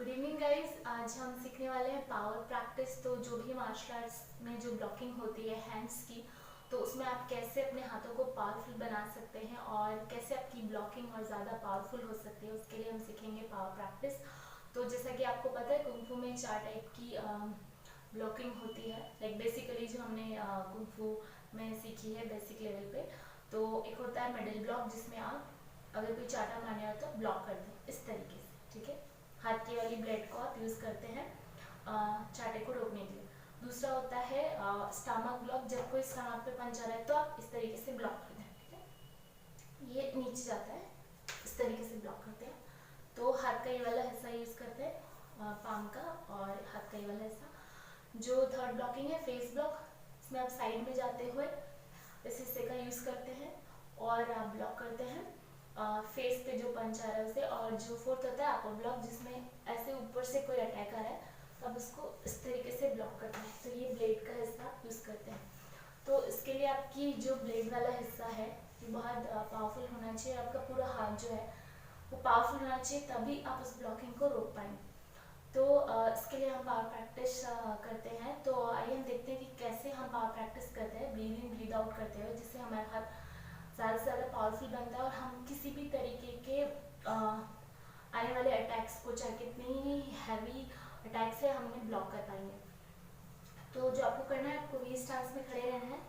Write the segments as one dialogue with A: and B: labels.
A: Good evening guys. आज हम सीखने वाले हैं पावर प्रैक्टिस। तो जो भी मार्शल आर्ट्स में जो ब्लॉकिंग होती है हैंड्स की, तो उसमें आप कैसे अपने हाथों को पावरफुल बना सकते हैं और कैसे आपकी ब्लॉकिंग और ज़्यादा पावरफुल हो सकती है, उसके लिए हम सीखेंगे पावर प्रैक्टिस। तो जैसा कि आपको पता है कुंग फू में 4 टाइप की ब्लॉकिंग होती है। लाइक बेसिकली जो हमने कुंग फू में सीखी है बेसिक लेवल पे, तो एक होता है मिडिल ब्लॉक, जिसमें आप अगर कोई चाटा मारने हो तो ब्लॉक कर दें इस तरीके से, ठीक है। हाथ की वाली ब्लेड को आप यूज़ करते हैं चाटे को रोकने के लिए। दूसरा होता है स्टमक ब्लॉक। जब कोई स्टमक पे पंच आ रहा है तो आप इस तरीके से ब्लॉक कर दें, ठीक है। ये नीचे जाता है, इस तरीके से ब्लॉक करते हैं। तो हाथ का ये वाला हिस्सा यूज़ करते हैं पाम का, और हाथ का ये वाला हिस्सा। जो थर्ड ब्लॉकिंग है फेस ब्लॉक, इसमें आप साइड में जाते हुए इस हिस्से का यूज़ करते हैं और आप ब्लॉक करते हैं फेस पे जो पंच आ रहा है उसे। और जो फोर्थ होता है अपर ब्लॉक, जिसमें ऐसे ऊपर से कोई अटैक आ रहा है तो आप उसको इस तरीके से ब्लॉक करते हैं। तो ये ब्लेड का हिस्सा आप यूज़ करते हैं। तो इसके लिए आपकी जो ब्लेड वाला हिस्सा है ये बहुत पावरफुल होना चाहिए। आपका पूरा हाथ जो है वो पावरफुल होना चाहिए, तभी आप उस ब्लॉकिंग को रोक पाएंगे। तो इसके लिए हम पावर प्रैक्टिस करते हैं। तो आइए हम देखते हैं कि कैसे हम पावर प्रैक्टिस करते हैं ब्रीद इन ब्रीद आउट करते हुए, जिससे हमारा हाथ ज़्यादा से ज़्यादा पावरफुल बनता है और हम किसी भी तरीके के आने वाले अटैक्स को, चाहे कितनी ही हैवी अटैक्स है, हमें ब्लॉक कर पाएंगे। तो जो आपको करना है, आपको वी स्टांस में खड़े रहना है।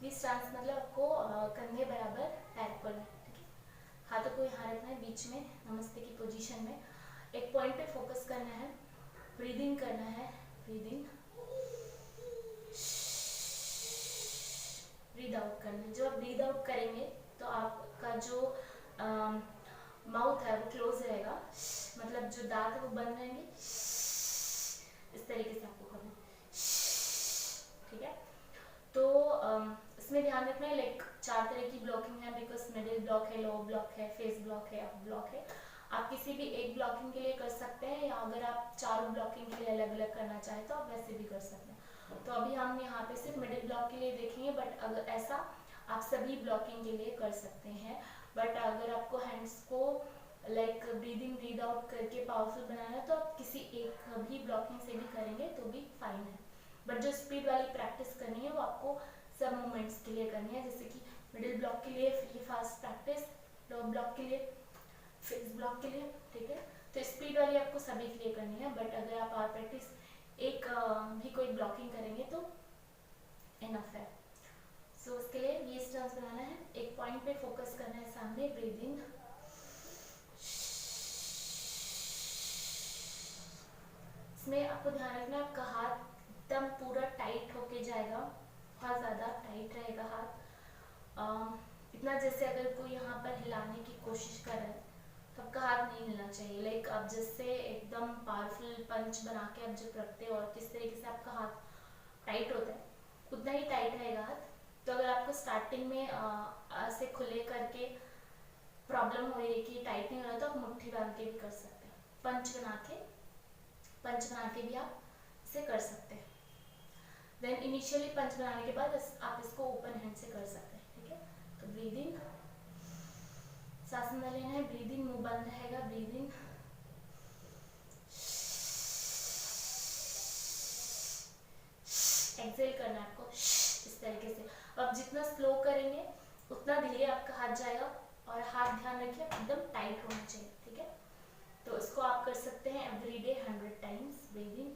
A: वी स्टांस मतलब आपको कंधे बराबर पैर को करना है, ठीक है। हाथों को यहाँ रखना है बीच में नमस्ते की पोजीशन में। एक पॉइंट पे फोकस करना है, ब्रीदिंग करना है। ब्रीदिंग, ब्रीद आउट करना है। जब आप ब्रीद आउट करेंगे तो आपका जो माउथ है वो क्लोज रहेगा, मतलब जो दांत है वो बंद रहेंगे। इस तरीके से आपको करना है, ठीक है। तो इसमें ध्यान रखना है, लाइक 4 तरह की ब्लॉकिंग है, बिकॉज मिडिल ब्लॉक है, लो ब्लॉक है, फेस ब्लॉक है, अप ब्लॉक है। आप किसी भी एक ब्लॉकिंग के लिए कर सकते हैं, या अगर आप चारों ब्लॉकिंग के लिए अलग अलग करना चाहें तो आप वैसे भी कर सकते हैं। तो अभी हम यहाँ पे सिर्फ मिडिल ब्लॉक के लिए देखेंगे, बट अगर ऐसा आप सभी ब्लॉकिंग के लिए कर सकते हैं। बट अगर आपको हैंड्स को लाइक ब्रीदिंग ब्रीद आउट करके पावरफुल बनाना है तो आप किसी एक भी ब्लॉकिंग से भी करेंगे तो भी फाइन है। बट जो स्पीड वाली प्रैक्टिस करनी है वो आपको सब मोमेंट्स के लिए करनी है, जैसे कि मिडिल ब्लॉक के लिए फ्री फास्ट प्रैक्टिस, लो ब्लॉक के लिए, फेस ब्लॉक के लिए, ठीक है। तो स्पीड वाली आपको सभी के लिए करनी है, बट अगर आप और प्रैक्टिस एक भी कोई ब्लॉकिंग करेंगे तो इनफ है। सो उसके लिए ये स्टांस बनाना है, एक पॉइंट पे फोकस करना है सामने, ब्रीदिंग। इसमें आपको ध्यान रखना है आपका हाथ एकदम पूरा टाइट होके जाएगा, बहुत ज़्यादा टाइट रहेगा हाथ। इतना जैसे अगर कोई यहाँ पर हिलाने की कोशिश कर रहा है तो आपका हाथ नहीं हिलना चाहिए। लाइक आप जैसे एकदम पावरफुल पंच बना के आप जब रखते हो और किस तरीके से आपका हाथ टाइट होता है, उतना ही टाइट रहेगा हाथ। तो अगर आपको स्टार्टिंग में ऐसे खुले करके प्रॉब्लम हो रही है कि टाइट नहीं हो रहा, तो आप मुट्ठी बांध के भी कर सकते हैं। पंच बना के भी आप इसे कर सकते हैं। देन इनिशियली पंच बनाने के बाद आप इसको ओपन हैंड से कर सकते हैं, ठीक है। तो ब्रीदिंग, सांस अंदर लेना है, ब्रीदिंग, मुंह बंद रहेगा, ब्रीदिंग, एक्सेल करना है आपको इस तरीके से। अब जितना स्लो करेंगे उतना धीरे आपका हाथ जाएगा, और हाथ ध्यान रखिए एकदम टाइट होना चाहिए, ठीक है। तो इसको आप कर सकते हैं एवरीडे 100 टाइम्स। ब्रीदिंग,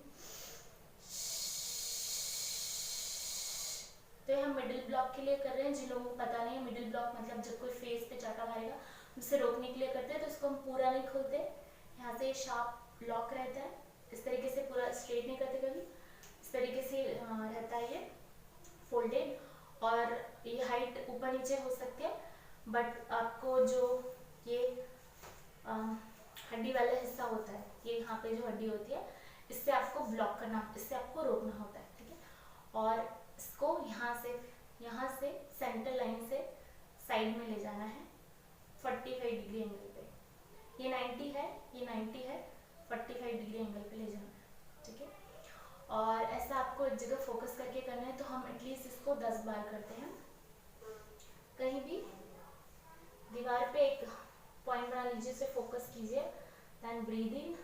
A: तो ये हम मिडिल ब्लॉक के लिए कर रहे हैं। जिन लोगों को पता नहीं है मिडिल ब्लॉक मतलब जब कोई फेस पे चाटा मारेगा उसे रोकने के लिए करते हैं, तो इसको हम पूरा नहीं खोलते, यहाँ से शार्प लॉक रहता है, इस तरीके से पूरा स्ट्रेट नहीं करते कभी, इस तरीके से रहता है ये फोल्डेड। और ये हाइट ऊपर नीचे हो सकती है, बट आपको जो ये हड्डी वाला हिस्सा होता है, ये यहाँ पे जो हड्डी होती है, इससे आपको ब्लॉक करना, इससे आपको रोकना होता है, ठीक है। और इसको यहाँ से सेंटर लाइन से साइड में ले जाना है 45 डिग्री एंगल पे। ये 90 है, ये 90 है, 45 डिग्री एंगल पे ले जाना है, ठीक है। और ऐसा आपको एक जगह फोकस करके करना है। तो हम एटलीस्ट इसको 10 बार करते हैं। कहीं भी दीवार पे एक पॉइंट बना लीजिए, उसे फोकस कीजिए, देन ब्रीदिंग,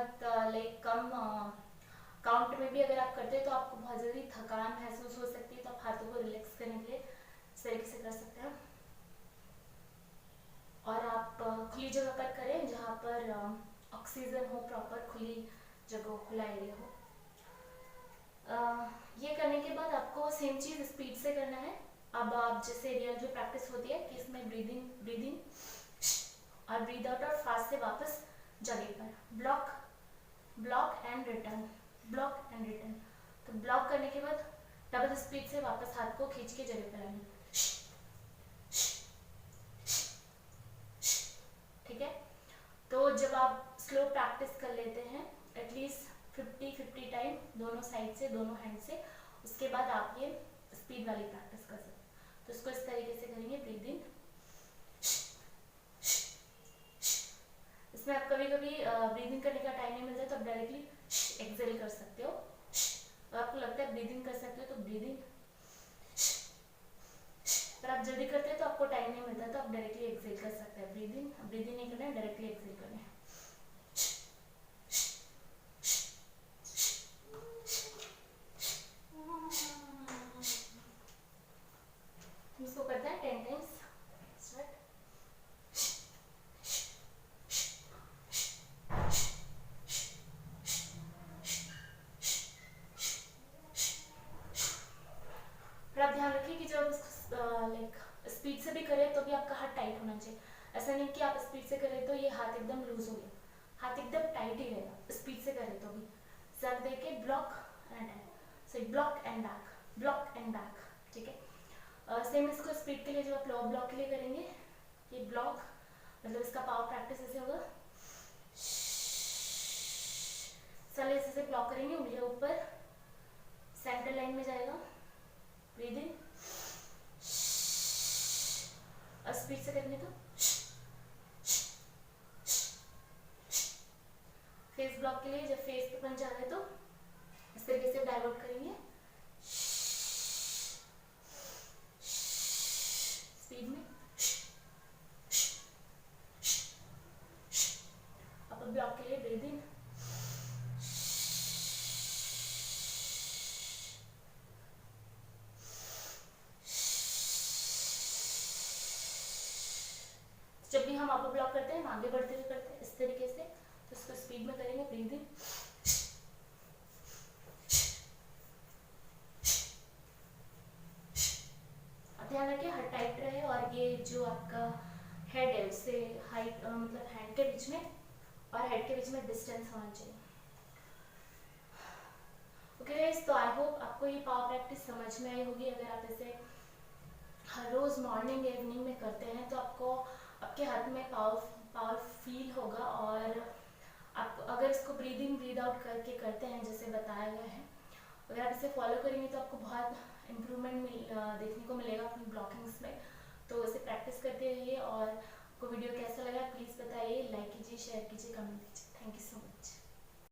A: बहुत लाइक कम काउंट में भी अगर आप करते हैं तो आपको बहुत जल्दी थकान महसूस हो सकती है, तो आप हाथों को रिलैक्स करने के लिए इस तरीके से कर सकते हैं। और आप खुली जगह पर करें जहाँ पर ऑक्सीजन हो, प्रॉपर खुली जगह, खुला एरिया हो। ये करने के बाद आपको सेम चीज़ स्पीड से करना है। अब आप जैसे रियल जो प्रैक्टिस होती है कि इसमें ब्रीद इन और ब्रीद आउट, और फास्ट से वापस जगह पर block and return, block and return. तो ब्लॉक करने के बाद डबल स्पीड से वापस हाथ को खींच के जगह पर आएंगे। ठीक है, तो जब आप स्लो प्रैक्टिस कर लेते हैं एटलीस्ट 50 टाइम दोनों साइड से, दोनों हैंड से, उसके बाद आप ये स्पीड वाली प्रैक्टिस कर सकते हैं। तो इसको इस तरीके से करेंगे, ब्रीद इन। इसमें आप कभी कभी ब्रीदिंग करने का टाइम नहीं मिलता है तो आप डायरेक्टली एक्सेल कर सकते हो। और आपको लगता है ब्रीदिंग कर सकते हो तो ब्रीदिंग, अगर आप जल्दी करते हैं तो आपको टाइम नहीं मिलता तो आप डायरेक्टली एक्सेल कर सकते हैं। ब्रीदिंग नहीं करना है, डायरेक्टली एक्सेल करना है। इसको करते हैं 10 टाइम्स। स्टार्ट। पर आप ध्यान रखिए कि जब लाइक स्पीड से भी करें तो भी आपका हाथ टाइट होना चाहिए। ऐसा नहीं कि आप स्पीड से करें तो ये हाथ एकदम लूज हो गया, हाथ एकदम टाइट ही रहेगा स्पीड से करें तो भी। सर दे के block and so block and back, block and back. ठीक है, सेम इसको स्पीड के लिए जो आप लोअर ब्लॉक के लिए करेंगे, ये ब्लॉक मतलब इसका पावर प्रैक्टिस ऐसे होगा, साले ऐसे ब्लॉक करेंगे, उंगलियां ऊपर सेंटर लाइन में जाएगा, ब्रीद इन, और स्पीड से करेंगे तो फेस ब्लॉक के लिए जब फेस पे पंच आ रहा है तो इस तरीके से डाइवर्ट करेंगे स्पीड में। अपर ब्लॉक के लिए ब्रीद इन, जब भी हम अपर ब्लॉक करते हैं हम आगे बढ़ते हुए करते हैं इस तरीके से, तो इसको स्पीड में करेंगे, ब्रीद इन, ध्यान रखिए हाथ टाइट रहे और ये जो आपका हेड है उससे हाइट मतलब हैंड के बीच में और हेड के बीच में डिस्टेंस होना चाहिए। ओके गाइस, तो आई होप आपको ये पावर प्रैक्टिस समझ में आई होगी। अगर आप इसे हर रोज मॉर्निंग इवनिंग में करते हैं तो आपको आपके हाथ में पावर फील होगा। और आप अगर इसको ब्रीद इन ब्रीद आउट करके करते हैं जैसे बताया गया है, अगर आप इसे फॉलो करेंगे तो आपको बहुत इम्प्रूवमेंट देखने को मिलेगा अपनी ब्लॉकिंग्स में। तो इसे प्रैक्टिस करते रहिए। और आपको वीडियो कैसा लगा प्लीज़ बताइए, लाइक कीजिए, शेयर कीजिए, कमेंट कीजिए। Thank you so much.